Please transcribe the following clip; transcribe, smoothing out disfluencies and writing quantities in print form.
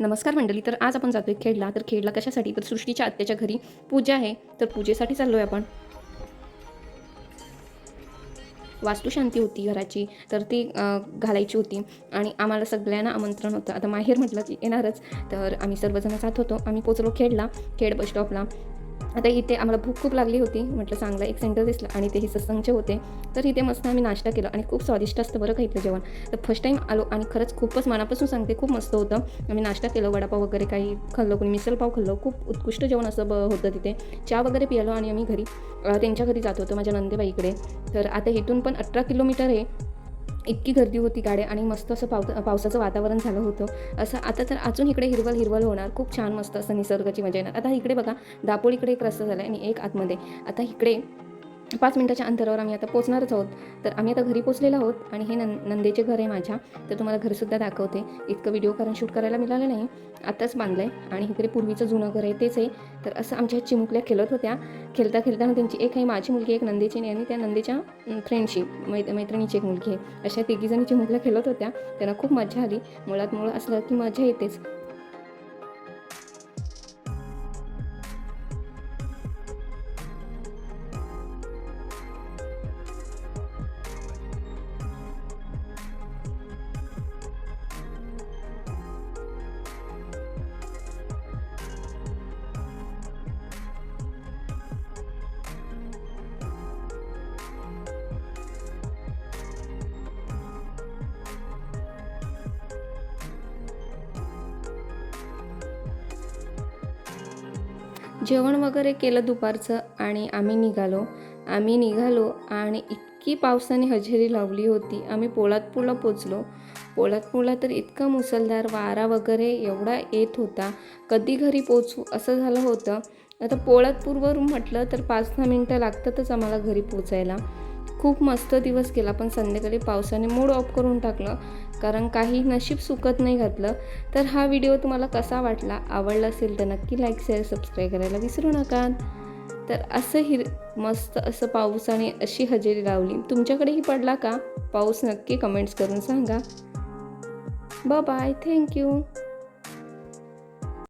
नमस्कार मंडळी. तर आज आपण जातोय खेडला. तर खेडला कशासाठी? तर सृष्टीच्या आत्याच्या घरी पूजा आहे. तर पूजेसाठी चाललोय आपण. वास्तुशांती होती घराची, तर ती घालायची होती आणि आम्हाला सगळ्यांना आमंत्रण होतं. आता माहेर म्हटलं की येणारच. तर आम्ही सर्वजण जात होतो. आम्ही पोचलो खेडला, खेड बस स्टॉपला. आता इथे आम्हाला भूक खूप लागली होती. म्हटलं चांगला एक सेंटर दिसला आणि तेही सत्संगचे होते. तर इथे मस्त आम्ही नाश्ता केला आणि खूप स्वादिष्ट असतं बरं का इथलं जेवण. तर फर्स्ट टाईम आलो आणि खरंच खूपच मनापासून सांगते, खूप मस्त होतं. आम्ही नाश्ता केलं, वडापाव वगैरे काही खाल्लं, कोणी मिसळपाव खाल्लं. खूप उत्कृष्ट जेवण असं होतं तिथे. चहा वगैरे पिलो आणि आम्ही घरी त्यांच्या घरी जात होतो, माझ्या नंदेबाईकडे. तर आता इथून पण 18 किलोमीटर आहे. इतकी गर्दी होती गाड्या आणि मस्त असं पावसाचं वातावरण झालं होतं. असं आता तर अजून इकडे हिरवळ हिरवळ होणार, खूप छान मस्त असं निसर्गाची मजा येणार. आता इकडे बघा, दापोलीकडे एक रस्ता झाला आहे आणि एक आतमध्ये. आता इकडे 5 मिनिटाच्या अंतरावर आम्ही आता पोहोचणारच आहोत. तर आम्ही आता घरी पोहोचलेलो आहोत आणि हे नंदेचे घर आहे माझ्या. तर तुम्हाला घरसुद्धा दाखवते. इतकं व्हिडिओ कारण शूट करायला मिळालं नाही. आताच बांधलं आहे आणि इकडे पूर्वीचं जुनं घर आहे तेच आहे. तर असं आमच्या चिमुकल्या खेळत होत्या. खेळताना त्यांची एक आहे माझी मुलगी, एक नंदेची आणि त्या नंदेच्या फ्रेंडची मैत्रिणीची एक मुलगी आहे. अशा तिघीजणी चिमुकल्या खेळत होत्या. त्यांना खूप मजा आली. मुळात मुळं असलं की मजा येतेच. जेवण वगैरे केलं दुपारचं आणि आम्ही निघालो आणि इतकी पावसाने हजेरी लावली होती. आम्ही पोलादपूरला पोचलो. पोलादपूरला तर इतका मुसळधार वारा वगैरे एवढा येत होता, कधी घरी पोचू असं झालं होतं. आता पोलादपूरवरून म्हटलं तर 5-10 मिनटं लागतातच आम्हाला घरी पोचायला. खूप मस्त दिवस गेला, पण संध्याकाळी पावसाने मूड ऑफ करून टाकलं, कारण काही नशीब सुखत नाही घातलं. तर हा व्हिडिओ तुम्हाला कसा वाटला? आवडला असेल तर नक्की लाईक, शेअर, सबस्क्राईब करायला विसरू नका. तर असं मस्त असं पावसाने अशी हजेरी लावली. तुमच्याकडेही पडला का पाऊस? नक्की कमेंट्स करून सांगा. Bye bye. थँक्यू.